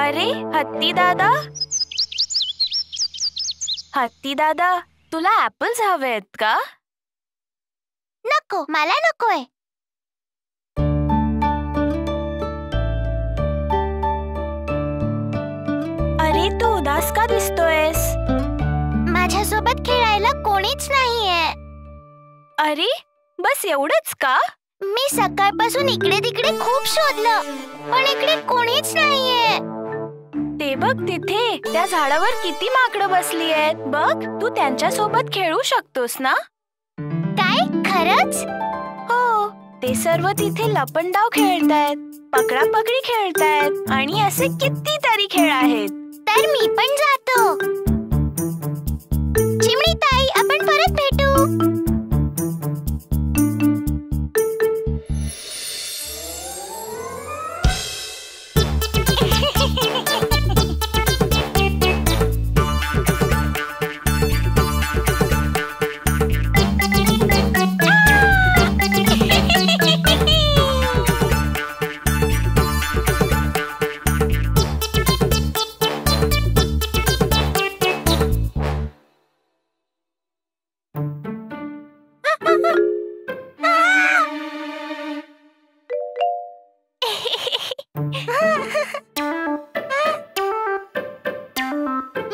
अरे हत्ती दादा, हत्ती दादा, तुला ऍपल्स हवेत का? नको, मला नकोय. अरे तू उदास का दिसतोयस? माझ्यासोबत खेळायला कोणीच नाहीये. अरे बस एवढंच का? मी सकाळपासून इकडे तिकडे खूप शोधलं, पण इकडे कोणीच नाहीये. ते बघ तिथे त्या झाडावर किती माकडं बसली आहेत. बघ, तू त्यांच्या सोबत खेळू शकतोस ना? काय खरंच? हो, ते सर्व तिथे लपंडाव खेळतायत, पकडापकडी खेळतायत आणि असे कितीतरी खेळ आहेत. तर मी पण जातो. चिमणी ताई, आपण परत भेटू.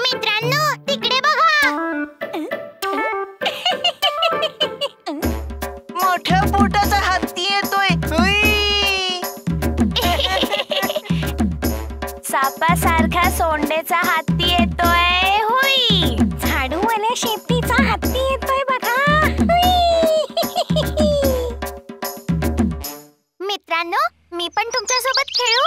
मित्रांनो, तिकडे बघा. मोठ्या पोटाचा हत्ती येतोय. सापासारखा सोंडेचा हत्ती येतोय. हुई, झाडूवाल्या शेपटीचा हत्ती येतोय बघा. मित्रांनो, मी पण तुमच्या सोबत खेळू.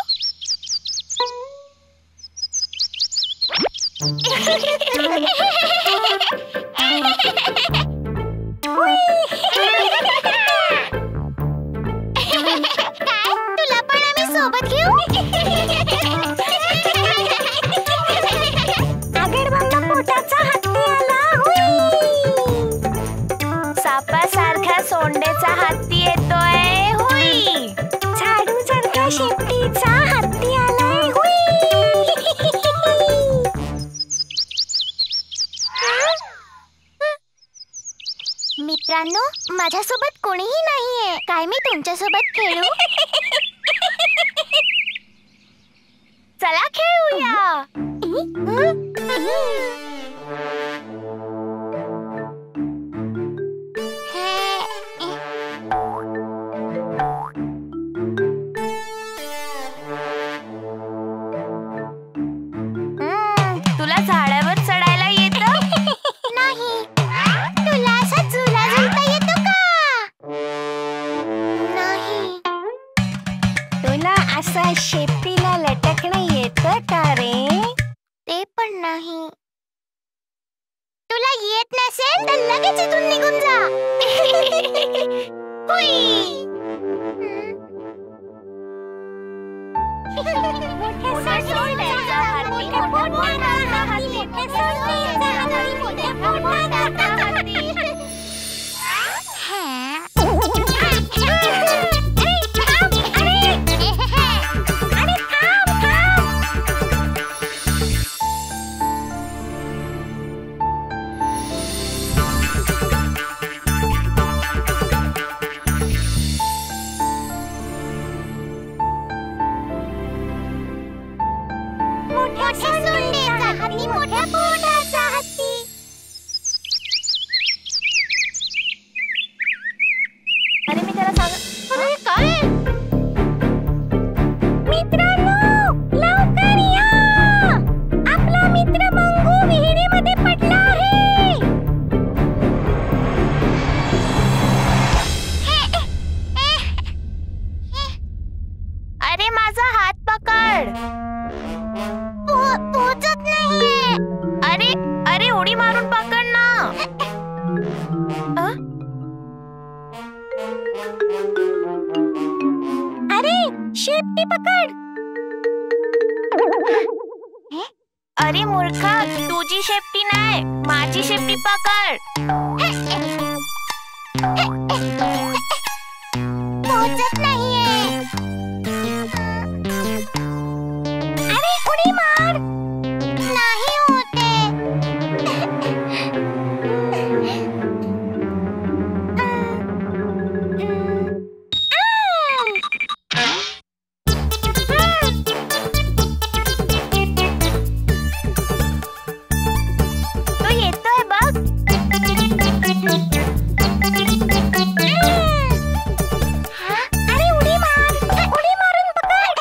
काय, तुला पण आम्ही सोबत घेऊ? आगडबांबा पोटाचा हत्ती आला. सापासारखा सोंडेचा हत्ती येतोय. हुई, झाडूसारखा शेपटीचा हत्ती आलाय. मित्रांनो, माझ्यासोबत कोणीही नाहीये. काय मी तुमच्यासोबत खेळू? चला खेळूया. तुला झाडावर चढायला येतं? नाही. तुला असा झुला झुलता येतो का? नाही. तुला असं शेपटीला लटकणं येतं का रे? ते पण नाही. तुला येत नसेल तर लगेच इथून निघून जा. हुई. मोठ्या पोटाचा हत्ती. अरे मी त्याला सांग. अरे काय? मित्रांनो, लवकर या. आपला मित्र मंगू विहिरीमध्ये पडला आहे. अरे माझा हात पकड. पोहोचत नाहीये. अरे अरे उडी मारून पकड ना. अरे शेपटी पकड. अरे मूर्खा, तुझी शेपटी नाही, माझी शेपटी पकड. पोहोचत नाहीये. अरे उडी मार. नाही होते. तो येतोय बघ. अरे उडी मार. उडी मारून पकड.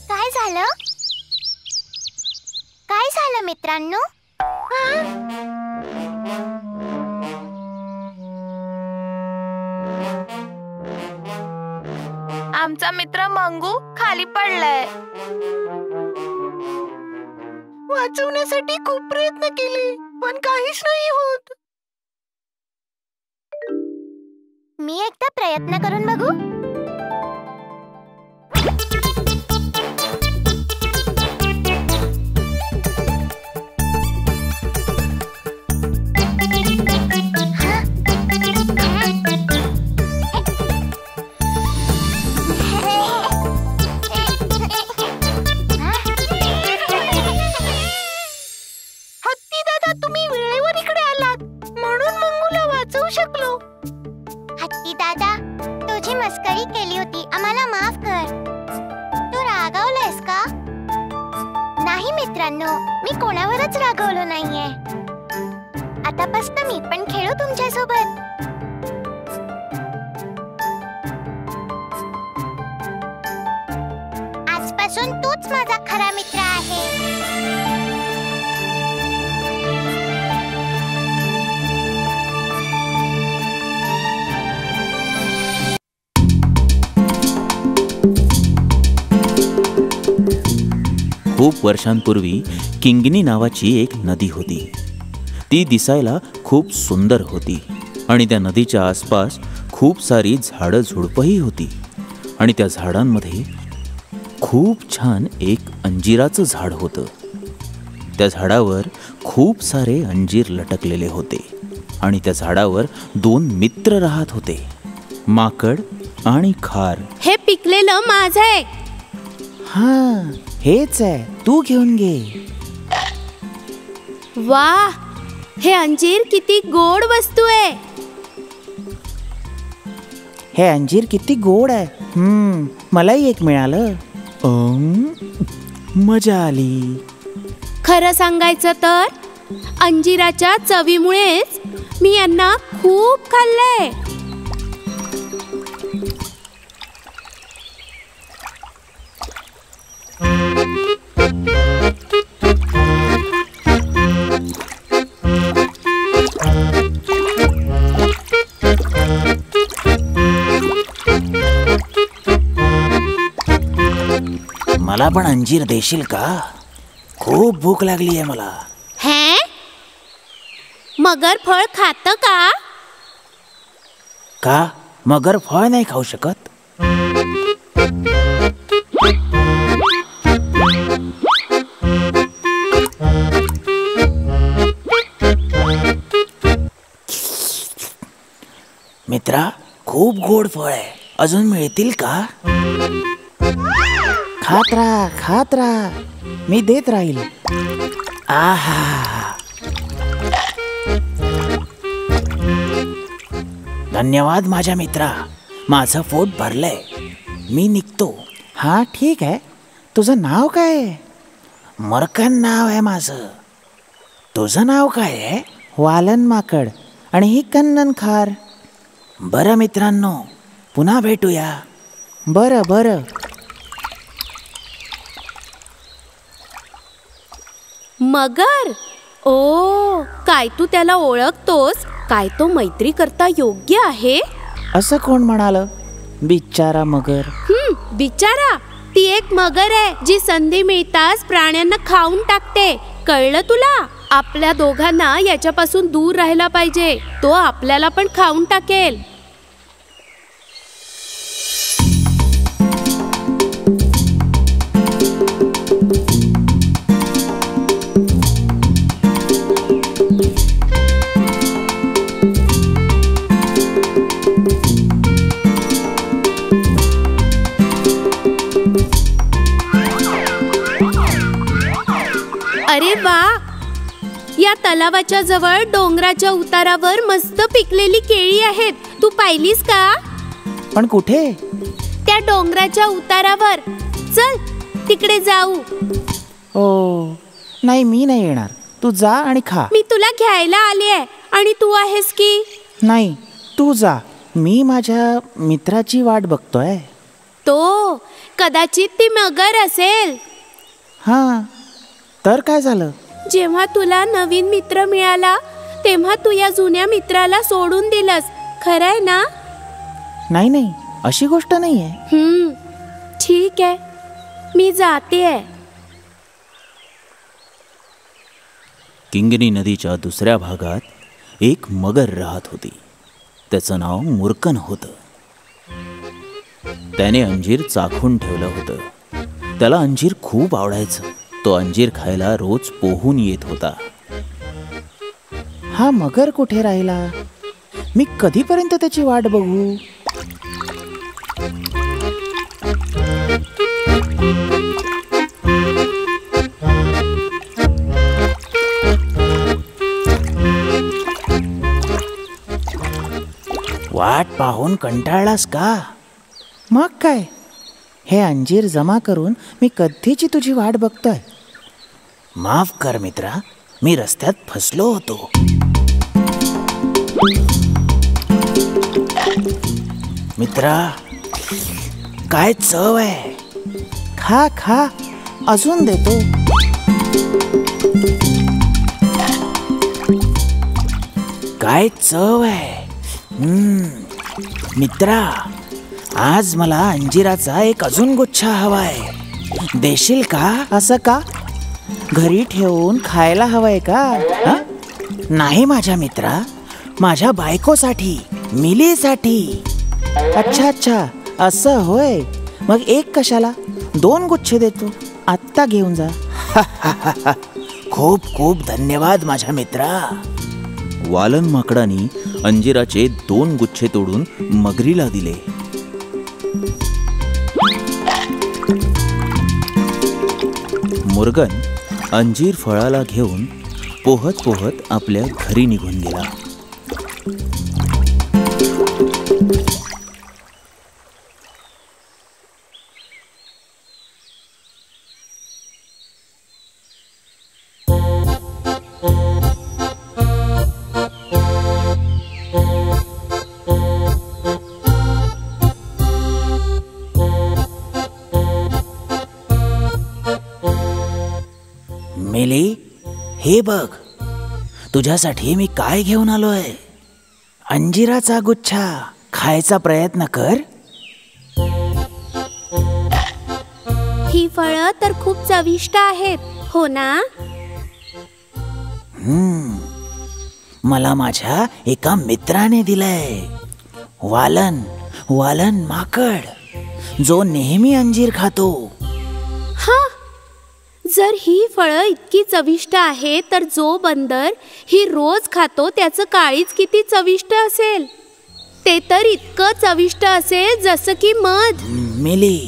काय झालं? काय झालं मित्रांनो? आमचा मित्र मंगू खाली पडलाय. वाचवण्यासाठी खूप प्रयत्न केले पण काहीच नाही होत. मी एकदा प्रयत्न करून बघू. हत्ती दादा, तुम्ही वेळेवर इकडे आलात म्हणून मंगूला वाचवू शकलो. हत्ती दादा, तुझी मस्करी केली होती, आम्हाला माफ कर. तू रागावलायस का? नाही मित्रांनो, मी कोणावरच रागावलो नाहीये. आतापासून मी पण खेळू तुमच्यासोबत. आजपासून तूच माझा खरा मित्र आहे. खूप वर्षांपूर्वी किंगिनी नावाची एक नदी होती. ती दिसायला खूप सुंदर होती आणि त्या नदीच्या आसपास खूप सारी झाडं झुडपंही होती. आणि त्या झाडांमध्ये खूप छान एक अंजिराचं झाड होतं. त्या झाडावर खूप सारे अंजीर लटकलेले होते आणि त्या झाडावर 2 मित्र राहत होते, माकड आणि खार. हे पिकलेलं माझं आहे. हा, हेच आहे, तू घेऊन घे. वा, हे अंजीर किती गोड वस्तू आहे. हे अंजीर किती गोड आहे. मलाही एक मिळालं. मजा आली. खरं सांगायचं तर अंजिराच्या चवीमुळेच मी यांना खूप खाल्लंय. मला पण अंजीर देशील का? खूप भूक लागली आहे मला. हे मगर फळ खातं का? का मगर फळ नाही खाऊ शकत? मित्रा, खूप गोड फळ आहे, अजून मिळतील का? खात राहा, मी देत राहील. आहा, धन्यवाद माझ्या मित्रा, माझं पोट भरलंय, मी निघतो. हा ठीक आहे, तुझं नाव काय आहे? मरकन नाव आहे माझं. तुझं नाव काय आहे? वालन माकड आणि ही कन्नन खार. बरं मित्रांनो, पुन्हा भेटूया. बरं. मगर, ओ, काय तू त्याला ओळखतोस? काय तो मैत्री करता योग्य आहे? असं कोण म्हणालं? बिचारा मगर. बिचारा, ती एक मगर आहे जी संधी मिळताच प्राण्यांना खाऊन टाकते. कळलं तुला? आपल्या दोघांना याच्यापासून दूर राहायला पाहिजे. तो आपल्याला पण खाऊन टाकेल. अरे वा, या तलावाच्या जवळ डोंगराच्या उतारावर मस्त पिकलेली केळी आहेत. तू पाहिलीस का? पण कुठे? त्या डोंगराच्या उतारावर. चल तिकडे जाऊ. ओ नाही, मी नाही येणार. तू जा आणि खा. मी तुला घ्यायला आली आहे आणि तू आहेस की? नाही, तू जा. मी माझ्या मित्राची वाट बघतोय. तो कदाचित ती मगर असेल. हां, तर काय झालं? जेव्हा तुला नवीन मित्र मिळाला तेव्हा तू या जुन्या मित्राला सोडून दिलंस. खरंय ना? नाही नाही, अशी गोष्ट नाहीये. ठीक आहे, मी जातेय. किंगनी नदीच्या दुसऱ्या भागात एक मगर राहत होती. त्याचं नाव मुर्कन होतं. त्याने अंजीर चाखून ठेवलं होतं. त्याला अंजीर खूप आवडायचं. तो अंजीर खायला रोज पोहून येत होता. हा मगर कुठे राहिला? मी कधीपर्यंत त्याची वाट बघू? वाट पाहून कंटाळलास का? मग काय, हे अंजीर जमा करून मी कधीची तुझी वाट बघतोय. माफ कर मित्रा, मी रस्त्यात फसलो होतो. मित्रा, काय चव आहे. खा खा, अजून देतो. काय चव आहे. मित्रा, आज मला अंजिराचा एक अजून गुच्छा हवाय. देशील का? असं का? घरी ठेवून खायला हवंय का? नाही माझ्या मित्रा, माझ्या बायकोसाठी, मिलीसाठी. अच्छा अच्छा, असं होय. मग एक कशाला? 2 गुच्छे देतो. आत्ता घेऊन जा. खूप खूप धन्यवाद माझ्या मित्रा. वालन माकडानी अंजिराचे 2 गुच्छे तोडून मगरीला दिले. मुर्गन अंजीर फळाला घेऊन पोहत पोहत आपल्या घरी निघून गेला. मिली, हे बघ, तुझ्यासाठी मी काय घेऊन आलोय. अंजिराचा गुच्छा. खायचा प्रयत्न कर. ही फळं तर खूप चविष्ट आहेत, हो ना? मला माझ्या एका मित्राने दिलंय. वालन वालन माकड, जो नेहमी अंजीर खातो. हा, जर ही फळं इतकी चविष्ट आहे तर जो बंदर ही रोज खातो त्याचं काळीज किती चविष्ट असेल. ते तर इतकं चविष्ट असेल जसं की मध. मिली,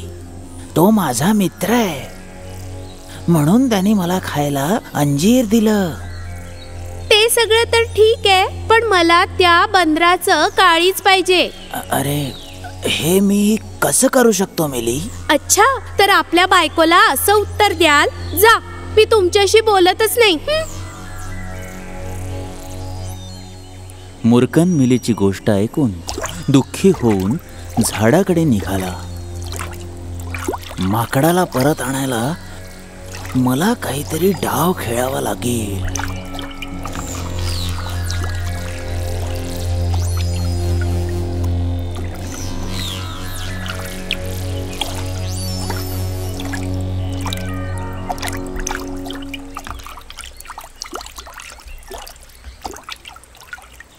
तो माझा मित्र आहे, म्हणून त्याने मला खायला अंजीर दिलं. ते सगळं तर ठीक आहे, पण मला त्या बंदराचं काळीज पाहिजे. अरे, हे मी कसं करू शकतो मिली? अच्छा, तर आपल्या बायकोला असं उत्तर द्याल? जा, मी तुमच्याशी बोलतच नाही. मुर्कन मिलीची गोष्ट ऐकून दुःखी होऊन झाडाकडे निघाला. माकडाला परत आणायला मला काहीतरी डाव खेळावा लागेल.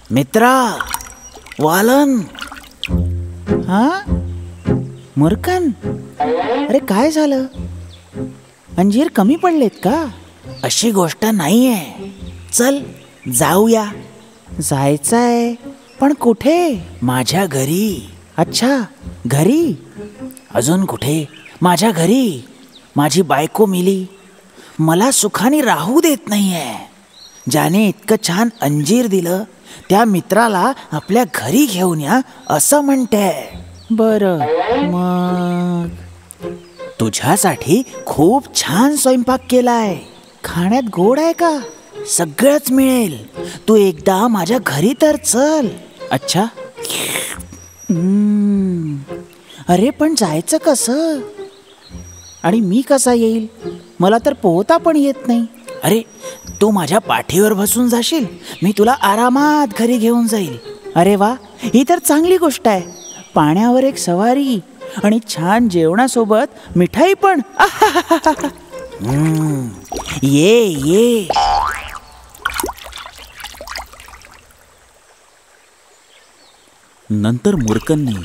मित्रा, वालन. हा मुर्कन, अरे काय झालं? अंजीर कमी पडलेत का? अशी गोष्ट नाहीये. चल जाऊया. जायचंय, पण कुठे? माझ्या घरी. अच्छा, घरी? अजून कुठे? माझ्या घरी. माझी बायको मिली, मला सुखाने राहू देत नाहीये. ज्याने इतकं छान अंजीर दिलं त्या मित्राला आपल्या घरी घेऊन या असं म्हणते. बरं, मग तुझ्यासाठी खूप छान स्वयंपाक केलाय. खाण्यात गोड आहे का? सगळंच मिळेल. तू एकदा माझ्या घरी तर चल. अच्छा. अरे पण जायचं कसं? आणि मी कसा येईल? मला तर पोहता पण येत नाही. अरे तू माझ्या पाठीवर बसून जाशील, मी तुला आरामात घरी घेऊन जाईल. अरे वा, ही तर चांगली गोष्ट आहे. पाण्यावर एक सवारी आणि छान जेवणासोबत मिठाई पण. ये ये. नंतर मूर्खनने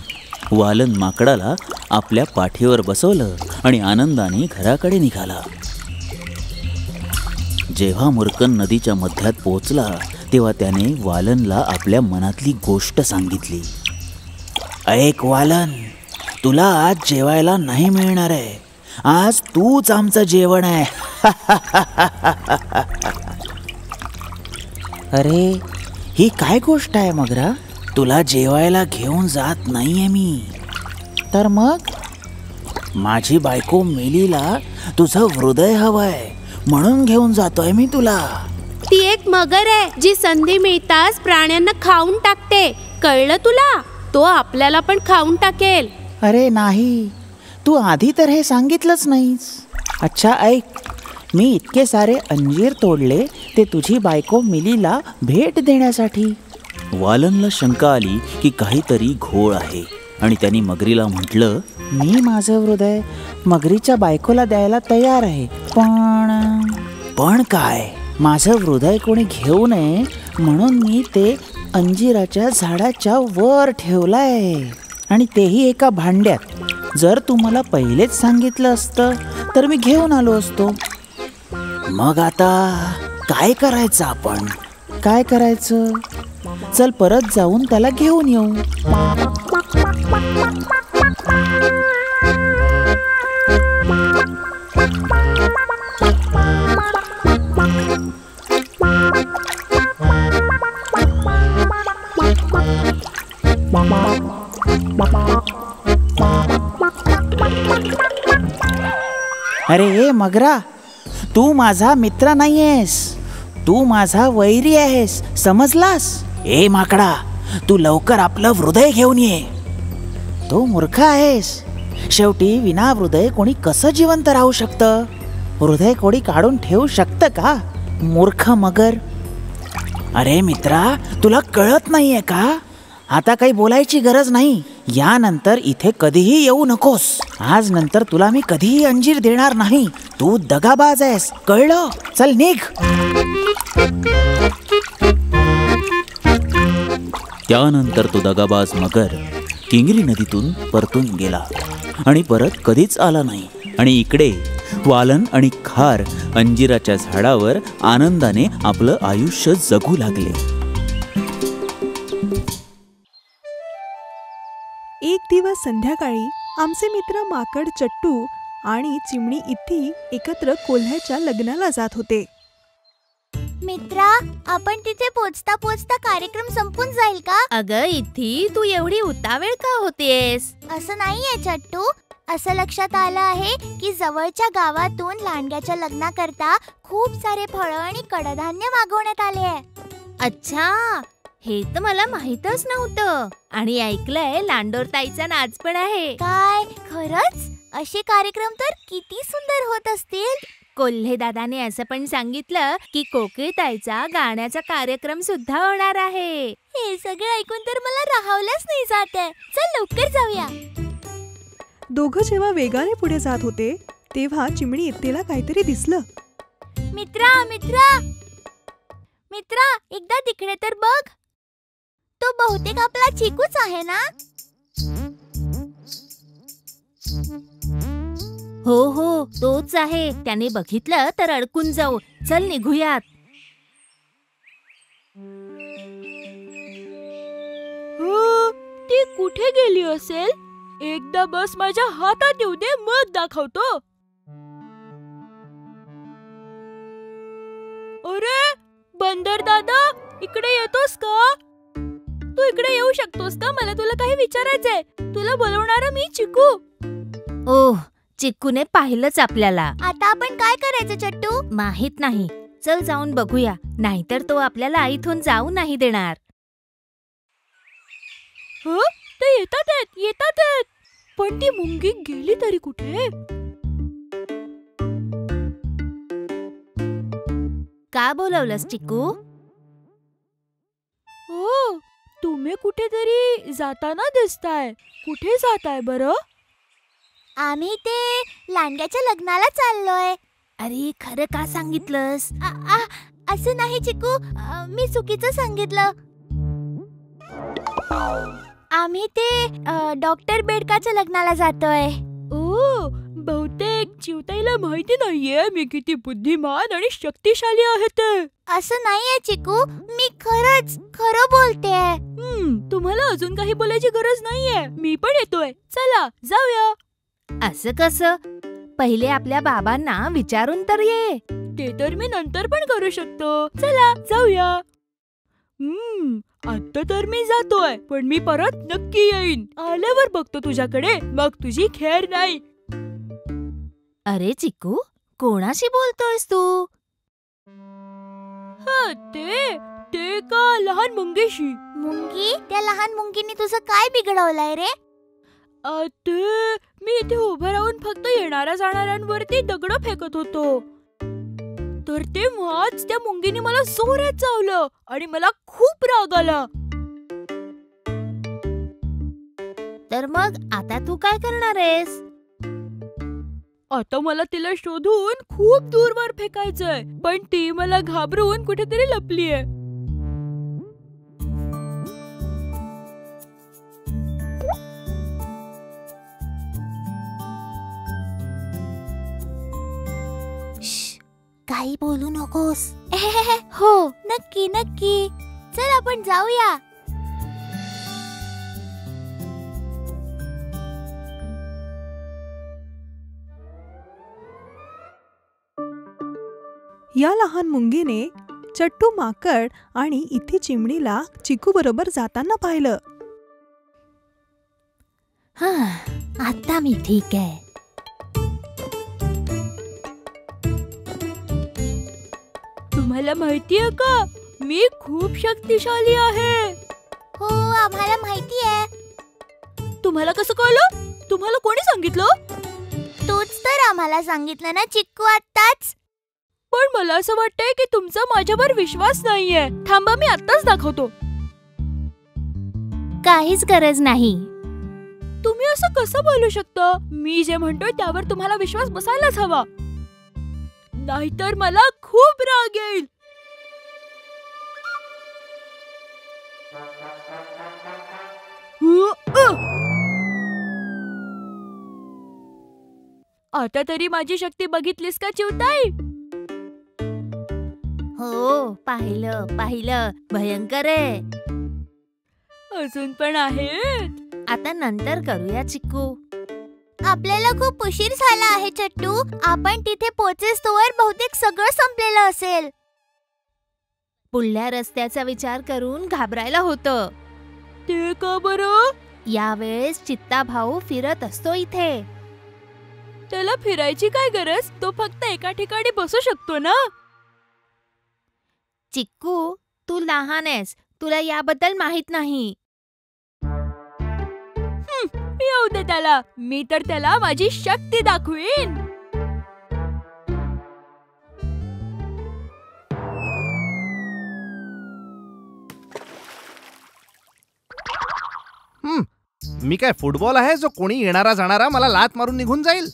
वालन माकडाला आपल्या पाठीवर बसवलं आणि आनंदाने घराकडे निघाला. जेव्हा मूर्खन नदीच्या मध्यात पोहोचला तेव्हा त्याने वालनला आपल्या मनातली गोष्ट सांगितली. ऐक वालन, तुला आज जेवायला नाही मिळणार आहे. आज तूच आमचं जेवण आहे. अरे ही काय गोष्ट आहे मगरा? तुला जेवायला घेऊन जात नाहीये मी. तर मग? माझी बायको मेलीला तुझं हृदय हवंय म्हणून घेऊन जातोय मी तुला. ती एक मगर आहे जी संधी मिळताच प्राण्यांना खाऊन टाकते. कळलं तुला? तो आपल्याला पण खाऊन टाकेल. अरे नाही, तू आधी तर हे सांगितलंच नाहीस. अच्छा ऐक, मी इतके सारे अंजीर तोडले ते तुझी बायको मिलीला भेट देण्यासाठी. वालनला शंका आली की काहीतरी घोळ आहे आणि त्यांनी मगरीला म्हटलं, मी माझं हृदय मगरीच्या बायकोला द्यायला तयार आहे, पण काय? माझं हृदय कोणी घेऊ नये म्हणून मी ते अंजिराच्या झाडाच्या वर ठेवलंय आणि तेही एका भांड्यात. जर तू मला पहिलेच सांगितलं असतं तर मी घेऊन आलो असतो. मग आता काय करायचं आपण? काय करायचं? चल परत जाऊन त्याला घेऊन येऊ. अरे ए मगरा, तू माझा मित्र नाहीयेस, तू माझा वैरी आहेस, समजलास? ए माकडा, तू लवकर आपलं हृदय घेऊन ये. तो मूर्ख आहेस. शेवटी विना हृदय कोणी कसं जिवंत राहू शकतं? हृदय कोणी काढून ठेवू शकतं का? मूर्ख मगर. अरे मित्रा, तुला कळत नाहीये का? आता काही बोलायची गरज नाही. यानंतर इथे कधीही येऊ नकोस. आज नंतर तुला मी कधीही अंजीर देणार नाही. तू दगाबाज आहेस, कळलं? चल निघ. त्यानंतर तो दगाबाज मगर किंगरी नदीतून परतून गेला आणि परत कधीच आला नाही. आणि इकडे वालन आणि खार अंजिराच्या झाडावर आनंदाने आपलं आयुष्य जगू लागले. एक दिवस संध्याकाळी आमचे मित्र माकड चट्टू आणि चिमणी इथी एकत्र कोल्ह्याच्या लग्नाला जात होते. मित्रा, आपण तिथे पोचता पोचता कार्यक्रम संपून जाईल का? अगं इथी, तू एवढी उतावेळ का होतेस? असं नाहीये चट्टू. असं लक्षात आलं आहे की जवळच्या गावातून लांडग्याच्या लग्नाकरता खूप सारे फळं आणि कडधान्य मागवण्यात आले आहे. अच्छा, हे तर मला माहीतच नव्हतं. आणि ऐकलंय लांडोरताईचा नाच पण आहे. काय खरंच? असे कार्यक्रम तर किती सुंदर होत असतील. कोल्हे दादाने असं पण सांगितलं की कोकिळताईचा गाण्याचा कार्यक्रम सुद्धा होणार आहे. हे सगळं ऐकून तर मला राहावलंच नाही जात आहे. चल लवकर जाऊया. दोघं जेव्हा वेगाने पुढे जात होते तेव्हा चिमणी इत्तेला काहीतरी दिसलं. मित्रा, मित्रा, मित्रा, एकदा तिकडे तर बघ. तो बहुतेक आपला चिकूच आहे ना? हो हो, तोच आहे. त्याने बघितलं तर अडकून जाऊ. चल निघूयात. ती कुठे गेली असेल? एकदा बस माझ्या हातात येऊ दे, मग दाखवतो. अरे बंदर दादा, इकडे येतोस का? तू इकडे येऊ शकतोस का? मला तुला काही विचारायचंय. तुला बोलवणारा मी चिकू. ओह, चिक्कूने पाहिलंच आपल्याला. आता आपण काय करायचं चट्टू? माहित नाही. चल जाऊन बघूया, नाहीतर तो आपल्याला इथून जाऊ नाही देणार. ते येतात. पण ती मुंगी गेली तरी कुठे? का बोलवलंस चिक्कू? ओ, तुम्ही कुठेतरी जाताना दिसताय. कुठे जाताय बरं? आम्ही ते लांडग्याच्या लग्नाला चाललोय. अरे खरं का सांगितलंस? असं नाही चिकू, मी चुकीचं सांगितलं. आम्ही ते डॉक्टर बेडकाच्या लग्नाला जातोय. ओ, बहुतेक चिवताईला माहिती नाहीये मी किती बुद्धिमान आणि शक्तिशाली आहे ते. असं नाहीये चिकू, मी खरं बोलतेय. तुम्हाला अजून काही बोलायची गरज नाहीये. मी पण येतोय. चला जाऊया. असं कसं? पहिले आपल्या बाबांना विचारून तर ये. ते तर मी नंतर पण करू शकतो. चला जाऊया. आता तर मी जातोय, पण मी परत नक्की येईन. आल्यावर बघतो तुझ्याकडे, मग तुझी खेर नाही. अरे चिक्कू, कोणाशी बोलतोयस तू? ते का लहान मुंगीशी. मुंगी? त्या लहान मुंगीने तुझं काय बिघडवलंय रे? ते मी इथे उभं राहून फक्त येणाऱ्या जाणाऱ्यांवरती दगड फेकत होतो. तर तेव्हाच त्या मुंगीने मला जोरात चावलं आणि मला खूप राग आला. तर मग आता तू काय करणार आहेस? आता मला तिला शोधून खूप दूरवर फेकायचंय, पण ती मला घाबरून कुठेतरी लपलीये. काही बोलू नकोस. हो, नक्की. चल आपण जाऊया. या लहान मुंगीने चट्टू माकड आणि इथे चिमणीला चिकू बरोबर जाताना पाहिलं. आता मी ठीक आहे. तुम्हाला माहितीये का, मी खूप शक्तिशाली आहे. हो, आम्हाला माहिती आहे. तुम्हाला कसं कळलं? तुम्हाला कोणी सांगितलं? तूच तर आम्हाला सांगितलं ना चिक्कू आत्ताच. पण मला असं वाटतंय की तुमचा माझ्यावर विश्वास नाहीये. थांबा, मी आत्ताच दाखवतो. काहीच गरज नाही. तुम्ही असं कसं बोलू शकता? मी जे म्हणतोय त्यावर तुम्हाला विश्वास बसायलाच हवा, नाहीतर मला खूप राग येईल. आता तरी माझी शक्ती बघितलीस का चिवताई? हो, पाहिलं. भयंकर आहे. अजून पण आहे. आता नंतर करूया चिक्कू. आपल्याला खूप उशीर झाला आहे चट्टू. आपण तिथे पोहोचेस्तोवर बहुतेक सगळं संपलेलं असेल. पुढल्या रस्त्याचा विचार करून घाबरायला होतं. ते का बरं? यावेळेस चित्ता भाऊ फिरत असतो इथे. त्याला फिरायची काय गरज? तो फक्त एका ठिकाणी बसू शकतो ना. चिक्कू, तू लहान आहेस, तुला याबद्दल माहित नाही. येऊ दे त्याला. मी तर त्याला माझी शक्ती दाखवीन. मी काय फुटबॉल आहे जो कोणी येणारा जाणारा मला लात मारून निघून जाईल?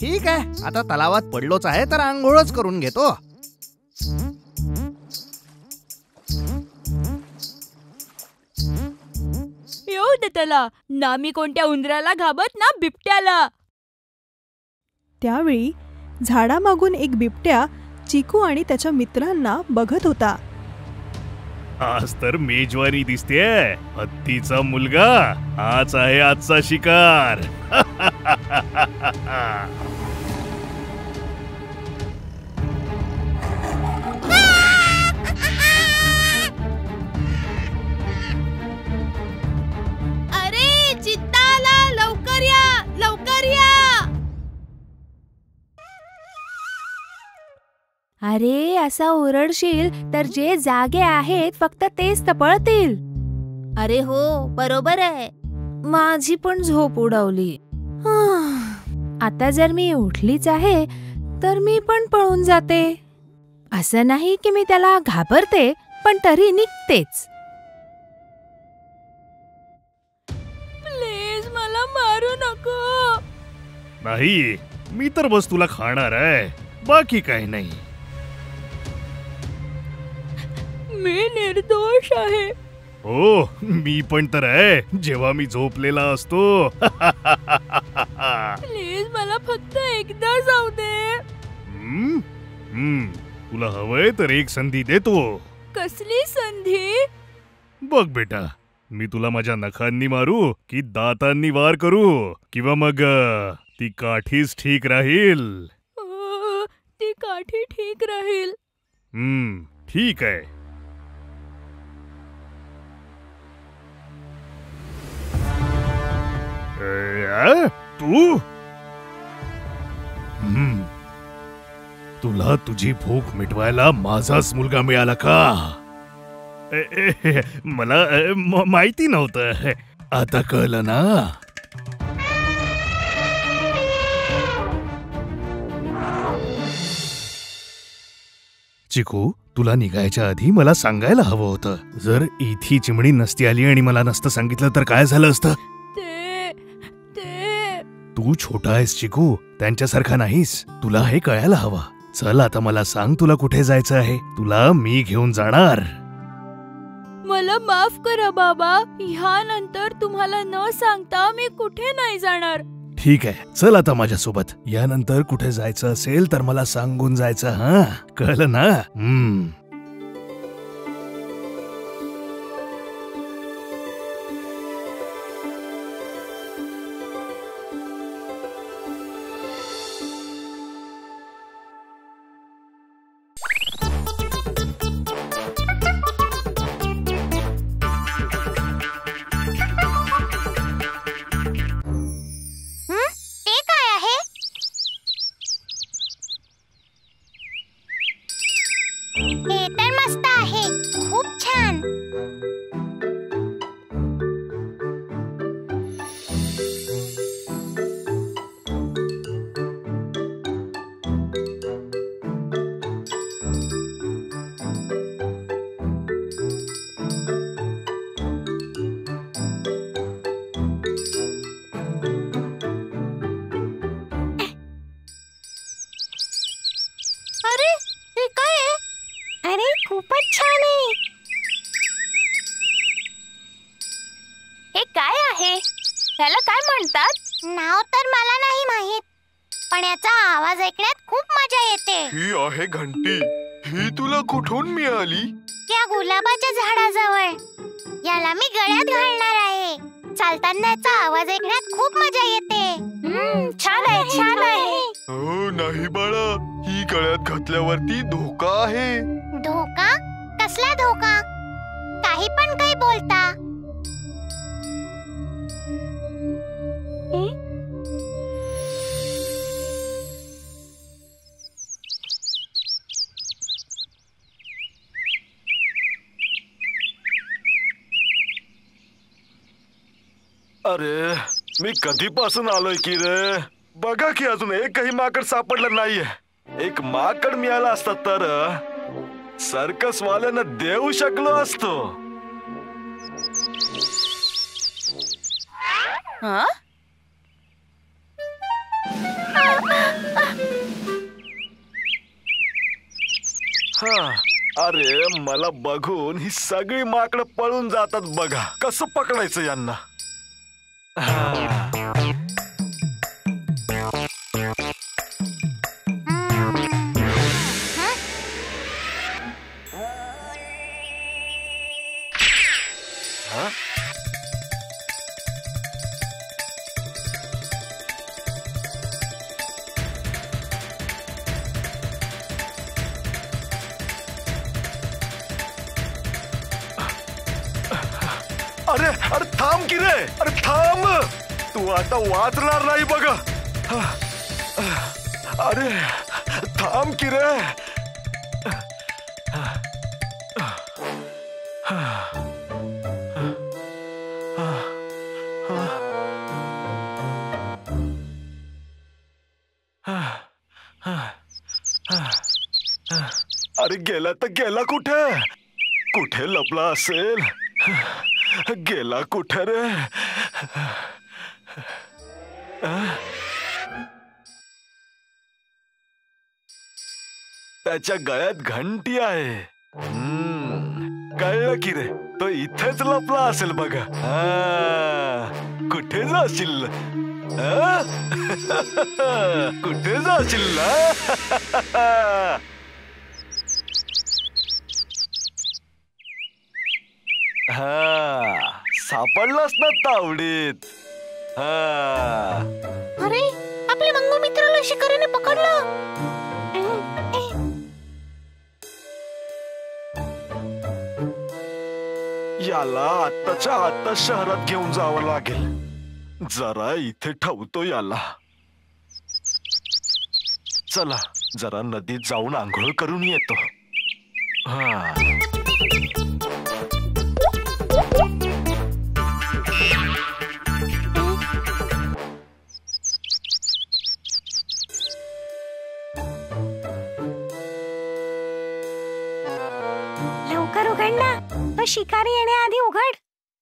ठीक आहे, आता तलावात पडलोच आहे तर आंघोळच करून घेतो. आवडलं त्याला. ना मी कोणत्या उंदराला घाबरत ना बिबट्याला. त्यावेळी झाडामागून एक बिबट्या चिकू आणि त्याच्या मित्रांना बघत होता. आज तर मेजवानी दिसतेय. हत्तीचा मुलगा हाच आहे आजचा शिकार. अरे चित्ता आला, लवकर या, लवकर या. अरे असा ओरडशील तर जे जागे आहेत फक्त तेच तपळतील. अरे हो बरोबर आहे. माझी पण झोप उडवली. आता जर मी उठलीच आहे तर मी पण पळून जाते. असं नाही की मी त्याला घाबरते, पण तरी निघतेच. प्लीज मला मारू नको. नाही, मी तर बस तुला खाणार आहे, बाकी काही नाही. मी निर्दोष आहे. हो, मी पण तर आहे, जेव्हा मी झोपलेला असतो. प्लीज मला फक्त एकदा जाऊ दे. तुला हवंय तर एक संधी देतो. कसली संधी? बघ बेटा, मी तुला माझ्या नखांनी मारू की दातांनी वार करू, किंवा मग ती काठीच ठीक राहील? ती काठी ठीक राहील. ठीक आहे. तू तुला तुझी भूक मिटवायला माझाच मुलगा मिळाला का? मला माहिती नव्हतं. आता कळलं ना? चिकू, तुला निघायच्या आधी मला सांगायला हवं होतं. जर इथी चिमणी नसती आली आणि मला नसतं सांगितलं तर काय झालं असतं? तू छोटा आहेस चिकू, त्यांच्यासारखा नाहीस. तुला हे कळायला हवं. चल आता मला सांग, तुला कुठे जायचं आहे? तुला मी घेऊन जाणार. मला माफ करा बाबा. ह्यानंतर तुम्हाला न सांगता मी कुठे नाही जाणार. ठीक आहे, चल आता माझ्यासोबत. यानंतर कुठे जायचं असेल तर मला सांगून जायचं. हा, कळलं ना? खूपच छान आहे. हे काय आहे? याला काय म्हणतात? नाव तर मला नाही माहित, पण याचा आवाज ऐकण्यात खूप मजा येते. ही आहे घंटी. ही तुला कुठून मिळाली? त्या गुलाबाच्या झाडाजवळ. याला मी गळ्यात घालणार आहे. चालताना याचा आवाज ऐकण्यात खूप मजा येते. छान आहे, छान आहे. हो नाही बाळा, ही गळ्यात घातल्यावरती धोका आहे. धोका? कसला धोका? काही पण काही बोलता. अरे मी कधीपासून आलोय की रे. बघा की अजून एकही माकड सापडलं नाहीये. एक माकड मिळाला असता तर सर्कस वाल्यांना देऊ शकलो असतो. अरे मला बघून ही सगळी माकडं पळून जातात. बघा कसं पकडायचं यांना. अरे अरे थांब की रे, अरे थांब, तू आता वाचणार नाही बघ. अरे थांब की रे. अरे गेला तर गेला कुठे, कुठे लपला असेल, गेला कुठे रे. त्याच्या गळ्यात घंटी आहे. कळलं की रे, तो इथेच लपला असेल बघा. कुठे जाशील, कुठे जाशील ना. सापडलास ना तावडीत. अरे आपले मंगू मित्राला शिकारीने पकडलं. याला आत्ताच्या आत्ता शहरात घेऊन जावं लागेल. जरा इथे ठेवतो याला. चला जरा नदीत जाऊन आंघोळ करून येतो. लवकर उघड ना, तो शिकारी येण्याआधी उघड,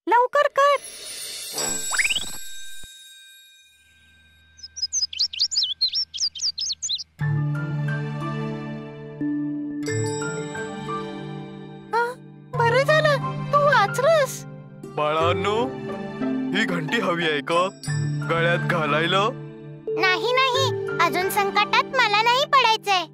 लवकर कर. बरं झालं तू वाचलंस. बाळांनो, ही घंटी हवी आहे का गळ्यात घालायला? नाही नाही, अजून संकटात मला नाही पडायचंय.